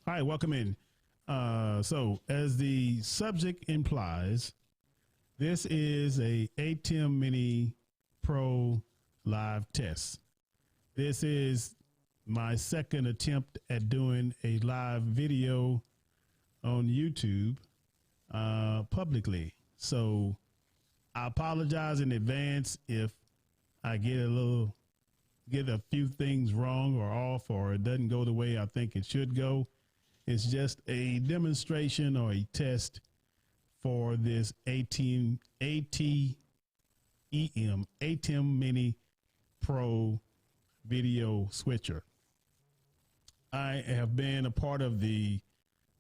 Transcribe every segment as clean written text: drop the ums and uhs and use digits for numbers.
All right, welcome in. So as the subject implies, this is a ATEM Mini Pro live test. This is my second attempt at doing a live video on YouTube publicly. So I apologize in advance if I get a few things wrong or off, or it doesn't go the way I think it should go. It's just a demonstration or a test for this ATEM Mini Pro video switcher. I have been a part of the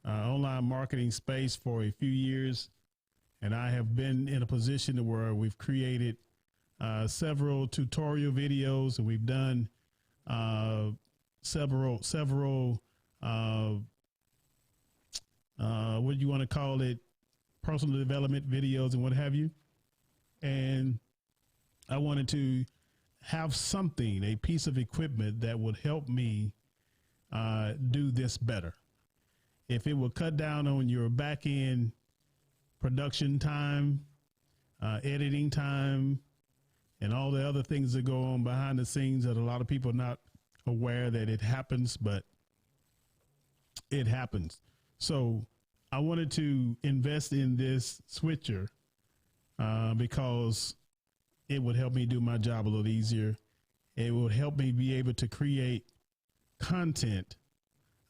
online marketing space for a few years, and I have been in a position where we've created several tutorial videos, and we've done several what do you want to call it, personal development videos and what have you. And I wanted to have something, a piece of equipment that would help me do this better. If it will cut down on your back end production time, editing time, and all the other things that go on behind the scenes that a lot of people are not aware that it happens, but it happens. So I wanted to invest in this switcher because it would help me do my job a little easier. It would help me be able to create content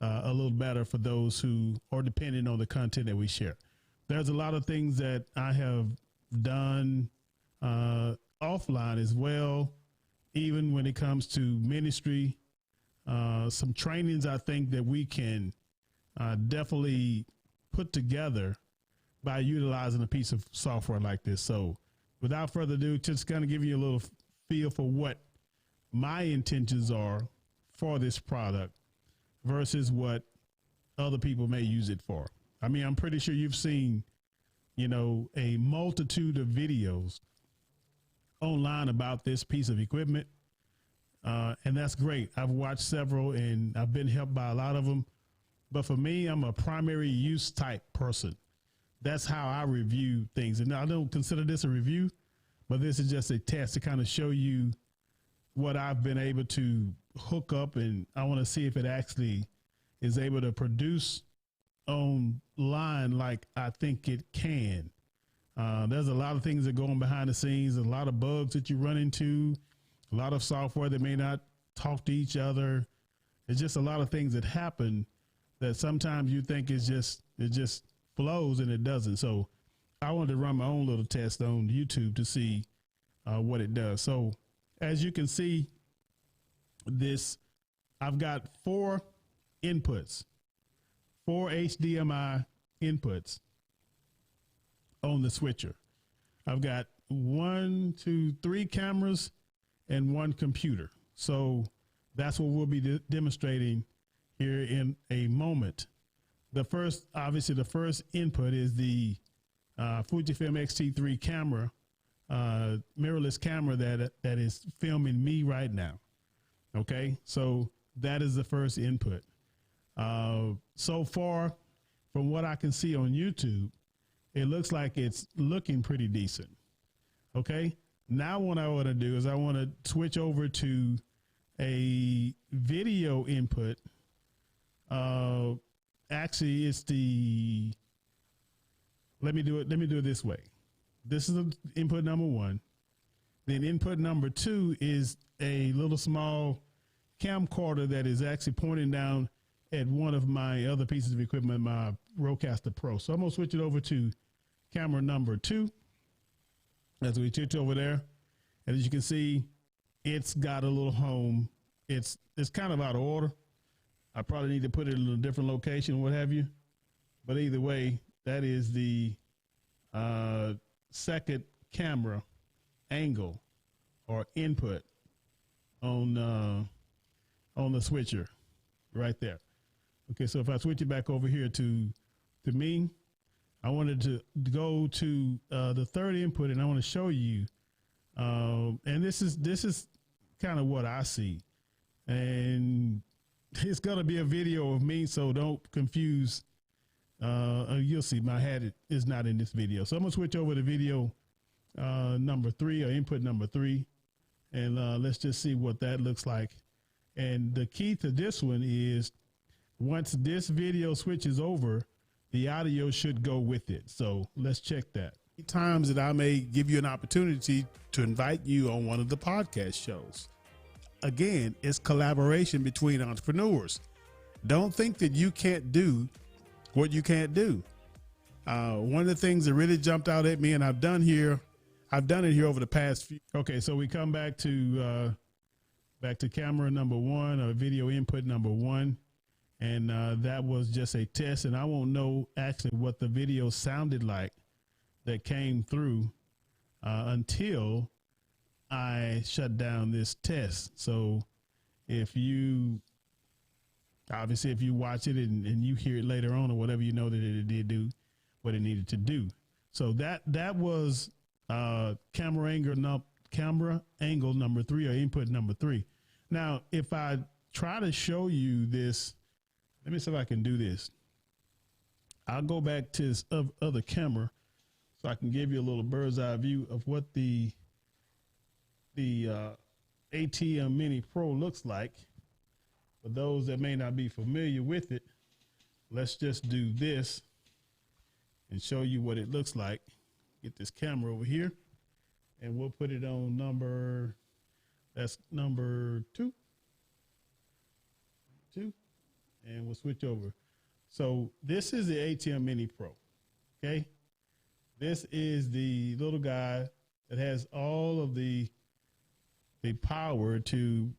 a little better for those who are dependent on the content that we share. There's a lot of things that I have done offline as well, even when it comes to ministry. Some trainings I think that we can definitely put together by utilizing a piece of software like this. So without further ado, just kind of give you a little feel for what my intentions are for this product versus what other people may use it for. I mean, I'm pretty sure you've seen, you know, a multitude of videos online about this piece of equipment. And that's great. I've watched several and I've been helped by a lot of them. But for me, I'm a primary use type person. That's how I review things. And I don't consider this a review, but this is just a test to kind of show you what I've been able to hook up. And I want to see if it actually is able to produce online like I think it can. There's a lot of things that go on behind the scenes, a lot of bugs that you run into, a lot of software that may not talk to each other. It's just a lot of things that happen that sometimes you think it just flows and it doesn't. So I wanted to run my own little test on YouTube to see what it does. So as you can see, I've got 4 inputs, 4 HDMI inputs on the switcher. I've got 1, 2, 3 cameras and 1 computer. So that's what we'll be demonstrating here in a moment. Obviously the first input is the Fujifilm X-T3 camera, mirrorless camera that is filming me right now. Okay, so that is the first input. So far, from what I can see on YouTube, it looks like it's looking pretty decent. Okay, now what I want to do is I want to switch over to a video input. Actually, it's let me do it this way. This is input number 1. Then input number 2 is a little small camcorder that is actually pointing down at one of my other pieces of equipment, my Rodecaster Pro. So I'm gonna switch it over to camera number 2 as we switch over there. And as you can see, it's got a little home. It's kind of out of order. I probably need to put it in a different location, what have you. But either way, that is the second camera angle or input on the switcher right there. Okay, so if I switch it back over here to me, I wanted to go to the third input, and I want to show you. And this is kind of what I see. And it's going to be a video of me, so don't confuse. You'll see my hat is not in this video. So I'm going to switch over to video number 3, or input number 3. And let's just see what that looks like. And the key to this one is once this video switches over, the audio should go with it. So let's check that. Times that I may give you an opportunity to invite you on one of the podcast shows. Again, it's collaboration between entrepreneurs. Don't think that you can't do what you can't do. One of the things that really jumped out at me, and I've done it here over the past few. Okay, so we come back to camera number 1, or video input number 1. And that was just a test, and I won't know actually what the video sounded like that came through until I shut down this test. So if you watch it and you hear it later on or whatever, you know that it did do what it needed to do. So that was camera angle number 3, or input number 3. Now, if I try to show you this, let me see if I can do this. I'll go back to this other camera so I can give you a little bird's eye view of what the ATEM Mini Pro looks like. For those that may not be familiar with it, let's just do this and show you what it looks like. Get this camera over here, and we'll put it on number 2. And we'll switch over. So this is the ATEM Mini Pro. Okay. This is the little guy that has all of the power to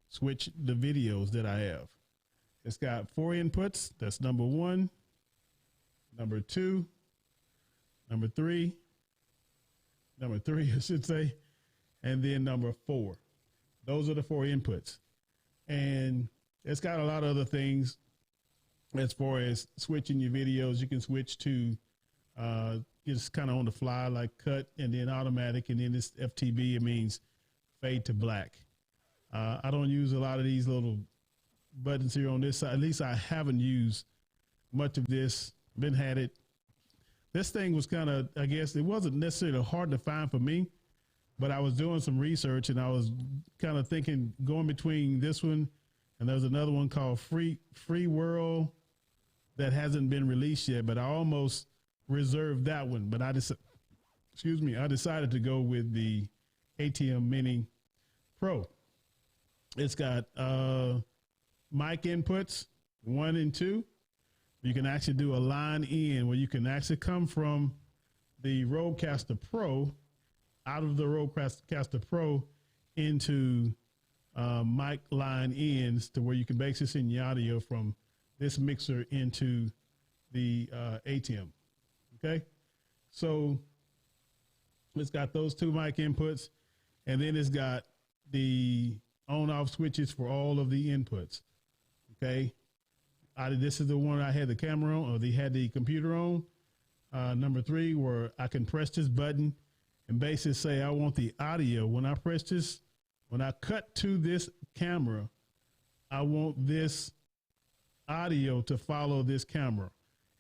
switch the videos that I have. It's got 4 inputs. That's number 1, number 2, number 3, I should say, and then number 4. Those are the 4 inputs. And it's got a lot of other things as far as switching your videos. You can switch to just kind of on the fly, like cut, and then automatic, and then this FTB, it means fade to black. I don't use a lot of these little buttons here on this side. At least I haven't used much of this. Had it. This thing was kind of, I guess, it wasn't necessarily hard to find for me, but I was doing some research and I was kind of thinking, going between this one, and there's another one called Free World that hasn't been released yet, but I almost reserved that one. But I decided to go with the ATEM Mini Pro. It's got mic inputs 1 and 2. You can actually do a line in where you can actually come from the Rodecaster Pro, out of the Rodecaster Pro into mic line ins, to where you can basically send your audio from this mixer into the ATEM. Okay, so it's got those 2 mic inputs, and then it's got the on-off switches for all of the inputs. Okay, this is the one I had the camera on, or they had the computer on. Number 3, where I can press this button and basically say I want the audio. When I press this, when I cut to this camera, I want this audio to follow this camera.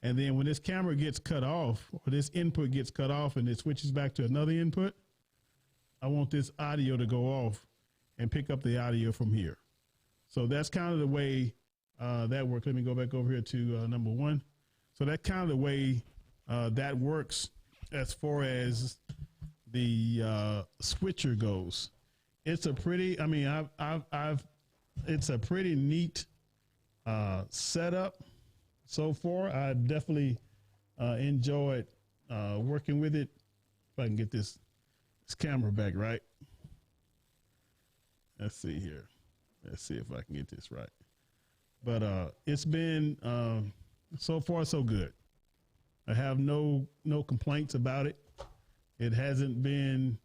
And then when this camera gets cut off, or this input gets cut off and it switches back to another input, I want this audio to go off and pick up the audio from here. So that's kind of the way that works. Let me go back over here to number 1. So that's kind of the way that works as far as the switcher goes. It's a pretty, I mean, it's a pretty neat setup so far. I definitely enjoyed working with it. If I can get this camera back right. Let's see here. Let's see if I can get this right. But it's been so far so good. I have no complaints about it. It hasn't been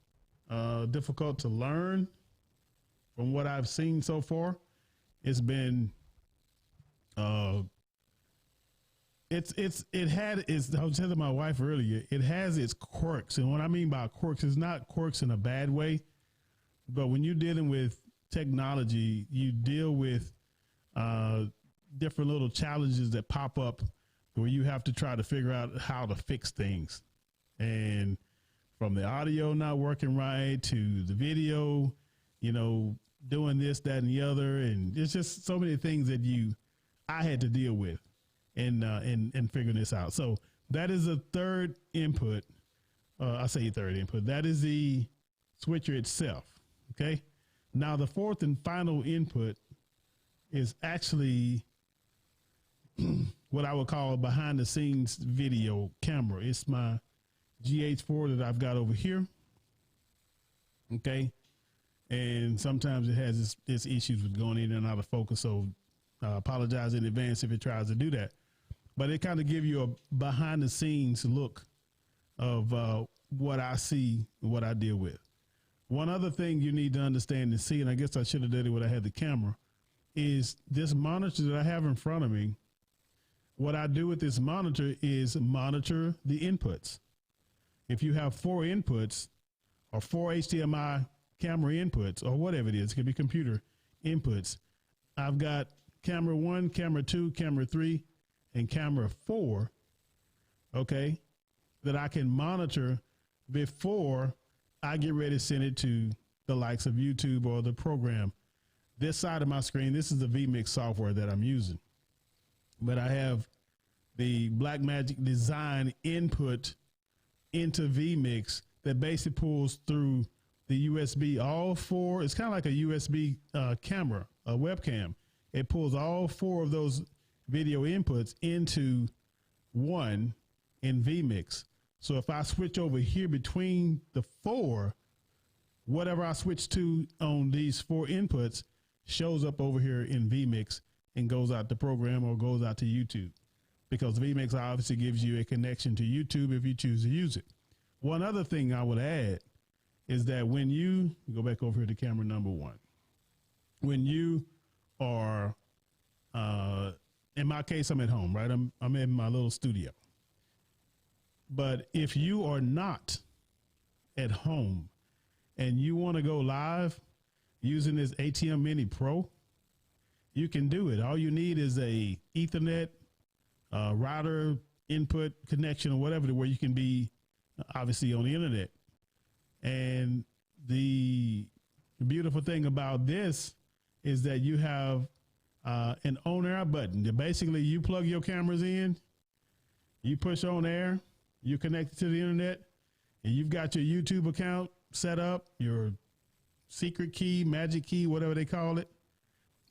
difficult to learn from what I've seen so far. It's been I was telling my wife earlier, it has its quirks. And what I mean by quirks is not quirks in a bad way, but when you're dealing with technology, you deal with different little challenges that pop up where you have to try to figure out how to fix things. And from the audio not working right to the video, doing this, that, and the other. And it's just so many things that I had to deal with and figuring this out. So that is a third input. I say third input. That is the switcher itself. Okay. Now the fourth and final input is actually what I would call a behind the scenes video camera. It's my GH4 that I've got over here. Okay. And sometimes it has its issues with going in and out of focus. So I apologize in advance if it tries to do that. But it kind of gives you a behind the scenes look of what I see, what I deal with. One other thing you need to understand and see, and I guess I should have done it when I had the camera, is this monitor that I have in front of me. What I do with this monitor is monitor the inputs. If you have 4 inputs or 4 HDMI camera inputs or whatever it is, it could be computer inputs. I've got camera 1, camera 2, camera 3, and camera 4, okay, that I can monitor before I get ready to send it to the likes of YouTube or the program. This side of my screen, this is the vMix software that I'm using. But I have the Blackmagic Design input into vMix that basically pulls through the USB, all 4. It's kind of like a USB camera, a webcam. It pulls all 4 of those video inputs into one in vMix. So if I switch over here between the 4, whatever I switch to on these 4 inputs shows up over here in vMix and goes out the program or goes out to YouTube, because vMix obviously gives you a connection to YouTube if you choose to use it. One other thing I would add is that when you go back over here to camera number 1, when you are, in my case, I'm at home, right? I'm in my little studio. But if you are not at home and you want to go live using this ATEM Mini Pro, you can do it. All you need is a Ethernet router input connection or whatever, where you can be obviously on the internet. And the beautiful thing about this is that you have an on air button. Basically, you plug your cameras in, you push on air, you connect it to the internet, and you've got your YouTube account set up, your secret key, magic key, whatever they call it.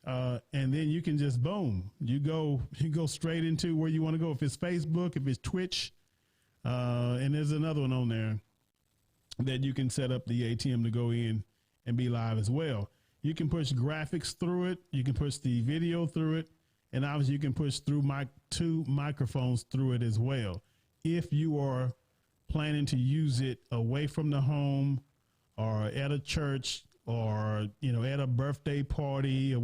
And then you can just boom, you go straight into where you want to go. If it's Facebook, if it's Twitch, and there's another one on there that you can set up the ATEM to go in and be live as well. You can push graphics through it. You can push the video through it. And obviously you can push through 2 microphones through it as well. If you are planning to use it away from the home or at a church or, at a birthday party or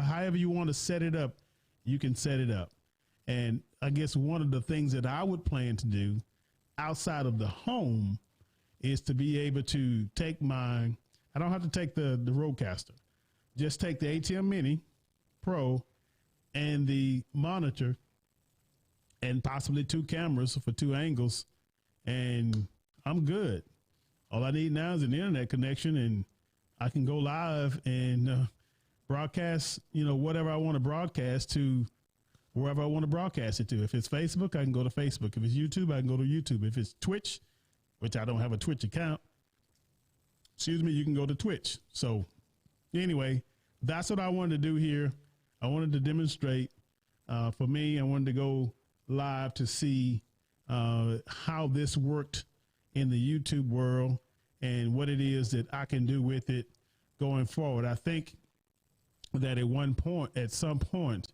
however you want to set it up, you can set it up. And I guess one of the things that I would plan to do outside of the home is to be able to take I don't have to take the Rodecaster, just take the ATEM Mini Pro and the monitor and possibly 2 cameras for 2 angles, and I'm good. All I need now is an internet connection, and I can go live and broadcast, whatever I want to broadcast to wherever I want to broadcast it to. If it's Facebook, I can go to Facebook. If it's YouTube, I can go to YouTube. If it's Twitch, which I don't have a Twitch account, you can go to Twitch. So anyway, that's what I wanted to do here. I wanted to demonstrate. For me, I wanted to go live to see how this worked in the YouTube world and what it is that I can do with it going forward. I think that at some point,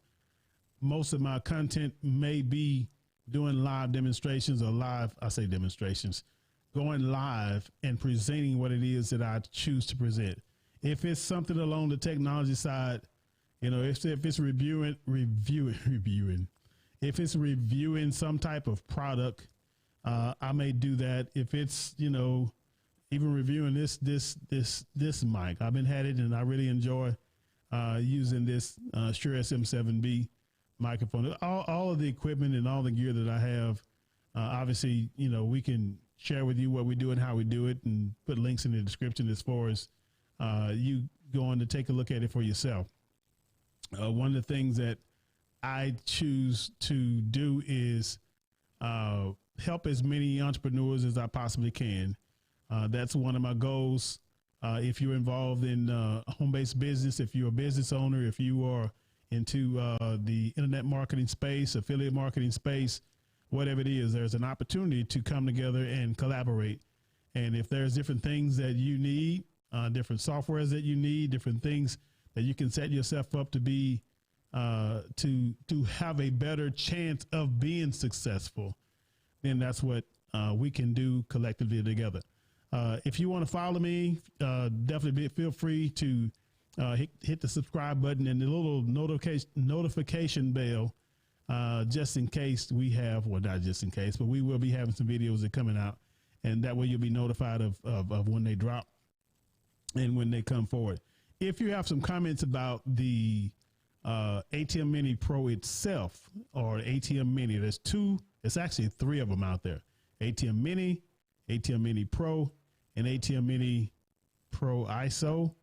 most of my content may be doing live demonstrations or going live and presenting what it is that I choose to present. If it's something along the technology side, if it's reviewing, if it's reviewing some type of product, I may do that. If it's, even reviewing this mic, I've been had it and I really enjoy using this Shure SM7B microphone. All of the equipment and all the gear that I have, obviously, you know, we can share with you what we do and how we do it, and put links in the description as far as you going to take a look at it for yourself. One of the things that I choose to do is help as many entrepreneurs as I possibly can. That's one of my goals. If you're involved in home-based business, if you're a business owner, if you are into the internet marketing space, affiliate marketing space, whatever it is, there's an opportunity to come together and collaborate. And if there's different things that you need, different softwares that you need, different things that you can set yourself up to be, to have a better chance of being successful, then that's what we can do collectively together. If you want to follow me, definitely feel free to hit the subscribe button and the little notification bell, just in case we have, well, not just in case, but we will be having some videos that are coming out, and that way you'll be notified of when they drop and when they come forward. If you have some comments about the ATEM Mini Pro itself, or ATEM Mini, there's two, it's actually three of them out there: ATEM Mini, ATEM Mini Pro, and ATEM Mini Pro ISO.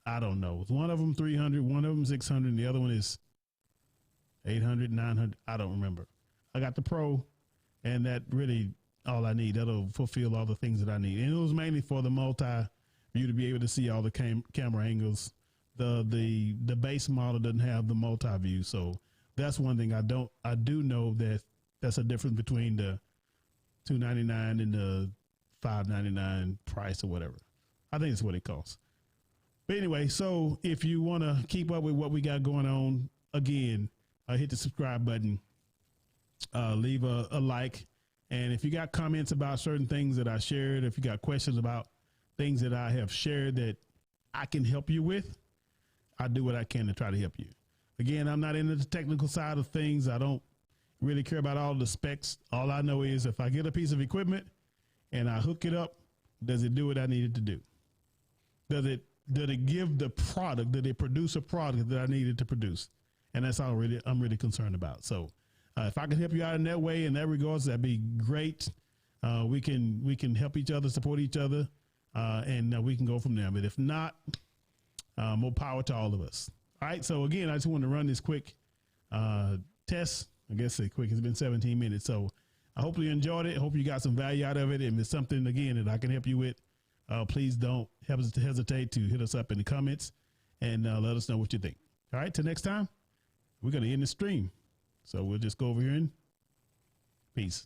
I don't know. One of them 300, one of them 600, and the other one is 800, 900. I don't remember. I got the Pro, and that really all I need. That'll fulfill all the things that I need. And it was mainly for the multi-view, to be able to see all the camera angles. The base model doesn't have the multi-view, so that's one thing I do know that that's a difference between the $299 and the $599 price or whatever. I think it's what it costs. But anyway, so if you want to keep up with what we got going on, again, hit the subscribe button, leave a like. And if you got comments about certain things that I shared, if you got questions about things that I have shared that I can help you with, I do what I can to try to help you. Again, I'm not into the technical side of things. I don't really care about all the specs. All I know is if I get a piece of equipment and I hook it up, does it do what I need it to do? Does it give the product? Did it produce a product that I needed to produce? And that's all I'm really concerned about. So if I can help you out in that way, in that regards, that'd be great. We can help each other, support each other, and we can go from there. But if not, more power to all of us. All right. So again, I just want to run this quick test. I guess it's quick. It's been 17 minutes. So I hope you enjoyed it. I hope you got some value out of it. And if it's something, again, that I can help you with, please don't hesitate to hit us up in the comments and let us know what you think. All right. Till next time, we're going to end the stream. So we'll just go over here and peace.